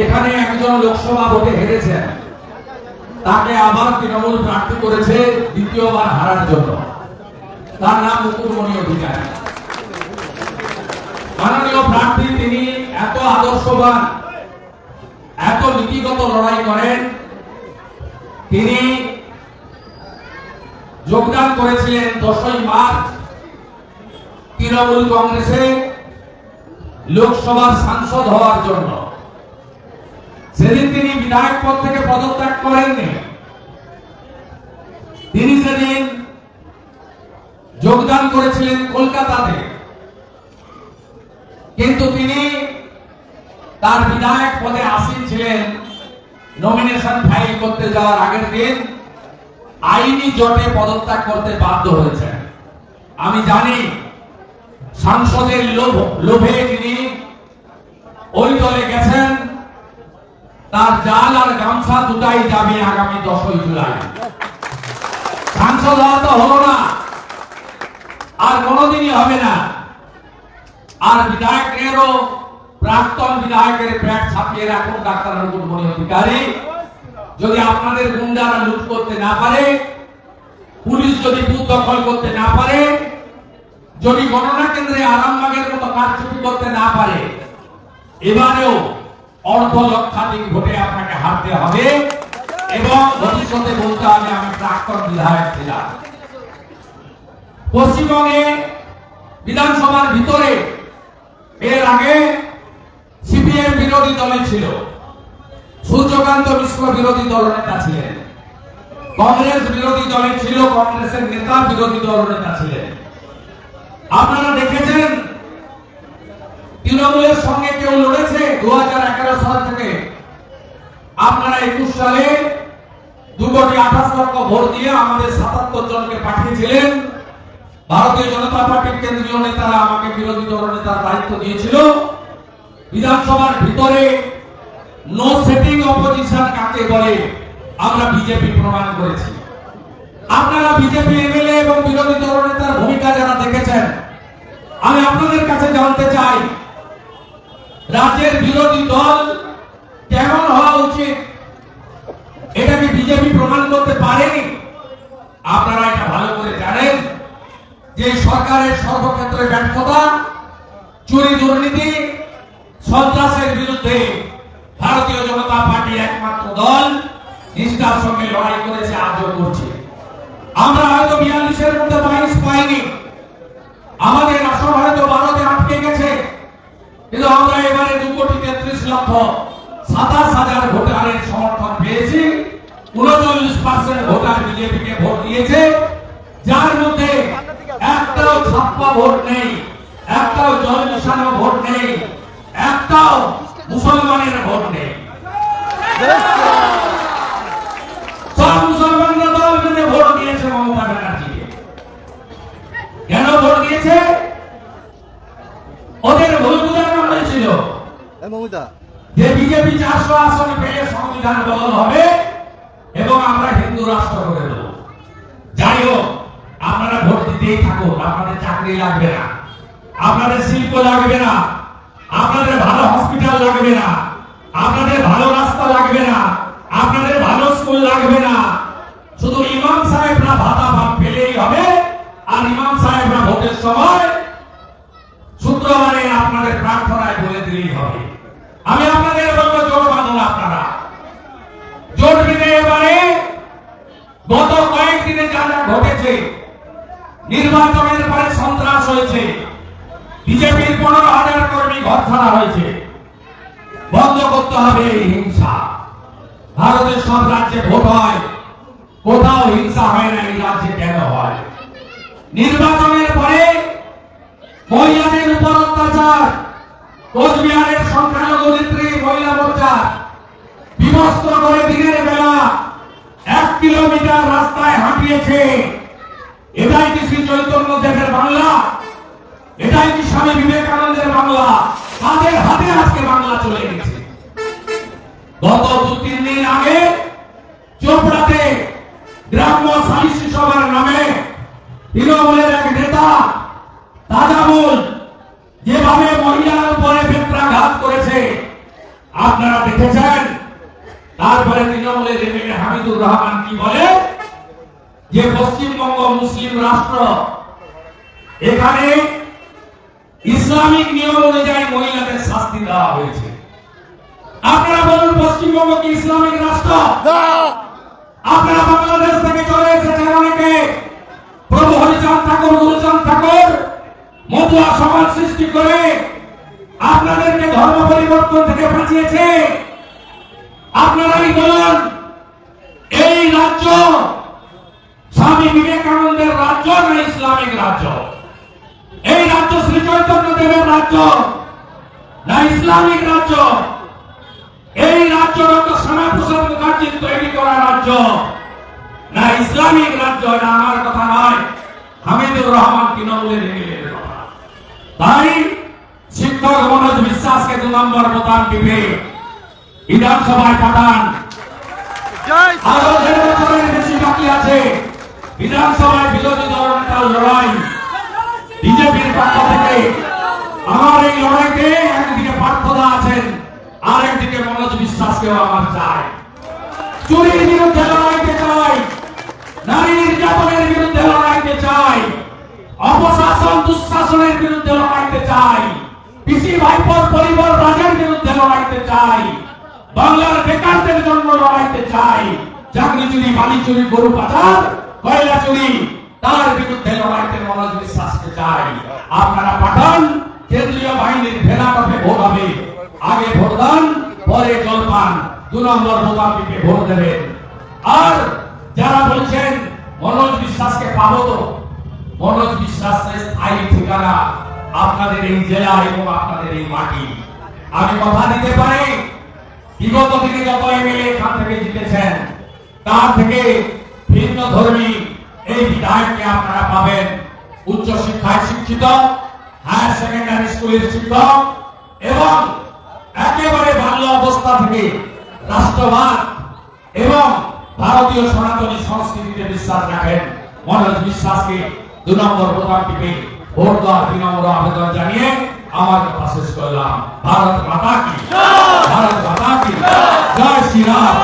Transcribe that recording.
এখানে একজন লোকসভা ভোটে হেরেছেন, তাকে আবার তৃণমূল প্রার্থী করেছে দ্বিতীয়বার হারার জন্য। তার নাম মুকুটমণি অধিকারী। মাননীয় প্রার্থী, তিনি এত আদর্শবান, এত নীতিগত লড়াই করেন। তিনি যোগদান করেছিলেন 10ই মার্চ তৃণমূল কংগ্রেসে লোকসভার সাংসদ হওয়ার জন্য। সেদিন তিনি বিধায়ক পদ থেকে পদত্যাগ করেননি। তিনি সেদিন যোগদান করেছিলেন কলকাতাতে, কিন্তু তিনি তার বিধায়ক পদে আসীন ছিলেন। নমিনেশন ফাইল করতে যাওয়ার আগের দিন আইনি জটে পদত্যাগ করতে বাধ্য হয়েছেন। আমি জানি সাংসদের লোভে তিনি ওই দলে গেছেন। তার জাল আর গামছা দুটাই যাবে আগামী 10ই জুলাই। সাংসদ হওয়া তো হলো না, আর কোনোদিনই হবে না। আর বিধায়কেরও, প্রাক্তন বিধায়কের পেট ছাপিয়ে রাখুন ডাক্তার মুকুটমণি অধিকারী। যদি আপনাদের গুন্ডারা লুট করতে না পারে, পুলিশ যদি বুথ দখল করতে না পারে, যদি গণনা কেন্দ্রে আরামবাগের মতো কারচুপি করতে না পারে, এবারেও অর্ধ লক্ষাধিক ভোটে আপনাকে হারতে হবে এবং ভবিষ্যতে বলতে হবে আমি প্রাক্তন বিধায়ক ছিলাম। পশ্চিমবঙ্গে বিধানসভার ভিতরে এর আগে সিপিএম বিরোধী দলে ছিল, সূর্যকান্ত মিশ্র বিরোধী দলনেতা ছিলেন, কংগ্রেস বিরোধী দলে ছিল, কংগ্রেসের নেতা বিরোধী দলনেতা ছিলেন। আপনারা দেখেছেন তৃণমূলের সঙ্গে কেউ লড়েছে 2011 সাল থেকে? আপনারা 21 সালে 2,28,00,000 ভোট দিয়ে আমাদের 77 জনকে পাঠিয়েছিলেন। ভারতীয় জনতা পার্টির কেন্দ্রীয় নেতারা আমাকে বিরোধী দলনেতার দায়িত্ব দিয়েছিল। বিধানসভার ভিতরে নো সেটিং অপোজিশন কাকে বলে আমরা বিজেপি প্রমাণ করেছি। আপনারা বিজেপি এমএলএ এবং বিরোধী দলনেতার ভূমিকা যারা দেখেছেন, আমি আপনাদের কাছে জানতে চাই রাজ্যের বিরোধী দল কেমন হওয়া উচিত, এটা কি বিজেপি প্রমাণ করতে পারেনি? আপনারা এটা ভালো করে জানেন যে সরকারের সর্বক্ষেত্রে ব্যর্থতা, চুরি দুর্নীতি, সন্ত্রাসের বিরুদ্ধে ভারতীয় জনতা পার্টি একমাত্র দল নিষ্ঠার সঙ্গে লড়াই করেছে, আজও করছে। আমরা হয়তো 42-এর মধ্যে 22 পাইনি, আমাদের আসন হয়তো 12-তে আটকে গেছে, কিন্তু আমরা এবারে 2,33,27,000 ভোটারের সমর্থন পেয়েছি। 39% ভোটার বিজেপিকে ভোট দিয়েছে, যার মধ্যে একটাও ছাপ্পা ভোট নেই, একটাও জল মিশানো ভোট নেই, একটাও মুসলমানের ভোট নেই। সব মুসলমানরা দল বেঁধে ভোট দিয়েছে মমতা ব্যানার্জিকে। কেন ভোট দিয়েছে? ওদের ভুল বোঝানো হয়েছিল যে বিজেপি 400 আসন পেয়ে সংবিধান বদল হবে এবং আমরা হিন্দু রাষ্ট্র করে দেব। যাই হোক, আপনারা ভোট দিতেই থাকুন, আপনাদের চাকরি লাগবে না, আপনাদের শিল্প লাগবে না, আপনাদের ভালো হসপিটাল লাগবে না, আপনাদের ভালো রাস্তা লাগবে না, আপনাদের ভালো স্কুল লাগবে না। শুধু ইমাম সাহেবরা ভাতা পেলেই হবে, আর ইমাম সাহেবরা ভোটের সময় শুক্রবারে আপনাদের প্রার্থনায় বলে দিলেই হবে। আমি আপনাদের বলবো জোট বাঁধুন। আপনারা জোট বেঁধে এবারে গত কয়েকদিনে যা যা ঘটেছে, নির্বাচনের পরে সন্ত্রাস হয়েছে, বিজেপির 15,000 কর্মী ঘর ছাড়া হয়েছে, বন্ধ করতে হবে এই হিংসা। ভারতের সব রাজ্যে ভোট হয়, কোথাও হিংসা হয় না, এই রাজ্যে কেন হয়? নির্বাচনের পরে মহিলাদের উপর অত্যাচার, কোচবিহারের সংখ্যালঘু নেত্রী মহিলা মোর্চা বিবস্ত্র করে দিনের বেলা 1 কিলোমিটার রাস্তায় হাঁটিয়েছে। এটাই কি শ্রী চৈতন্য দেবের বাংলা? এটাই কি স্বামী বিবেকানন্দের বাংলা? তাদের হাতে আজকে বাংলা চলে গেছে। গত 2-3 দিন আগে চোপড়াতে গ্রাম্য সালিসি সভার নামে তৃণমূলের এক নেতা তাজামুল যেভাবে মহিলার উপরে বেত্রাঘাত করেছে, আপনারা দেখেছেন। তারপরে তৃণমূলের এমএলএ হামিদুর রহমান কি বলে যে পশ্চিমবঙ্গ মুসলিম রাষ্ট্র, এখানে ইসলামিক নিয়ম অনুযায়ী মহিলাদের শাস্তি দেওয়া হয়েছে। আপনারা বলুন পশ্চিমবঙ্গ কি ইসলামিক রাষ্ট্র? আপনারা বাংলাদেশ থেকে চলে এসেছেন অনেকে, প্রভু হরিচাঁদ ঠাকুর, গুরুচাঁদ ঠাকুর মতুয়া সমাজ সৃষ্টি করে আপনাদেরকে ধর্ম পরিবর্তন থেকে বাঁচিয়েছে। আপনারাই বলুন এই রাজ্য স্বামী বিবেকানন্দের রাজ্য না ইসলামিক রাজ্য? এই রাজ্য শ্রী চৈতন্য দেবের রাজ্য না ইসলামিক রাজ্য? এই রাজ্য ডক্টর শ্যামাপ্রসাদ মুখার্জির তৈরি করা রাজ্য না ইসলামিক রাজ্য? এটা আমার কথা নয়, হামিদুর রহমান তৃণমূলের এমএলএর কথা। তাই শিক্ষক মনোজ বিশ্বাসকে 2 নম্বর বোতাম টিপে বিধানসভায় পাঠান। আরো 1.5 বছরের বেশি বাকি আছে। বিধানসভায় বিরোধী দলনেতার লড়াই বিজেপির পক্ষ থেকে। আমার এই লড়াইতে একদিকে পার্থদা আছেন, আর একদিকে মনোজ বিশ্বাসকেও আমার চাই। চুরির বিরুদ্ধে লড়াইতে চাই, নারী নির্যাতনের বিরুদ্ধে লড়াইতে চাই, অপশাসন দুঃশাসনের বিরুদ্ধে লড়াইতে চাই, পিসি ভাইপোর পরিবার রাজের বিরুদ্ধে লড়াইতে চাই, বাংলার বেকারদের জন্য লড়াইতে চাই, চাকরি চুরি, বালি চুরি, গরু পাচার, কয়লা চুরি, তার বিরুদ্ধে লড়াইতে মনোজ বিশ্বাসকে চাই। আপনারা পাঠান, কেন্দ্রীয় বাহিনীর ভেলাকপে ভোট হবে। আগে ভোট দান, পরে জলপান। 2 নম্বর বোতাম টিপে ভোট দেবেন। আর যারা বলছেন মনোজ বিশ্বাসকে পাবো, তো মনোজ বিশ্বাসের স্থায়ী ঠিকানা আপনাদের এই জেলা এবং আপনাদের এই মাটি। আমি কথা দিতে পারি, বিগত দিনে যত এমএলএ এখান থেকে জিতেছেন তার থেকে ভিন্ন ধর্মী এই বিধায়ককে আপনারা পাবেন। উচ্চ শিক্ষায় শিক্ষিত, হায়ার সেকেন্ডারি স্কুলের শিক্ষক এবং একেবারে বাল্য অবস্থা থেকে রাষ্ট্রবাদ এবং ভারতীয় সনাতনী সংস্কৃতিতে বিশ্বাস রাখেন মনোজ বিশ্বাসকে 2 নম্বর বোতাম টিপে ভোট দেওয়ার 3 নম্বর আবেদন জানিয়ে আমার কথা শেষ করলাম। ভারত মাতা কি, ভারত মাতা কি, জয় শ্রীরাম।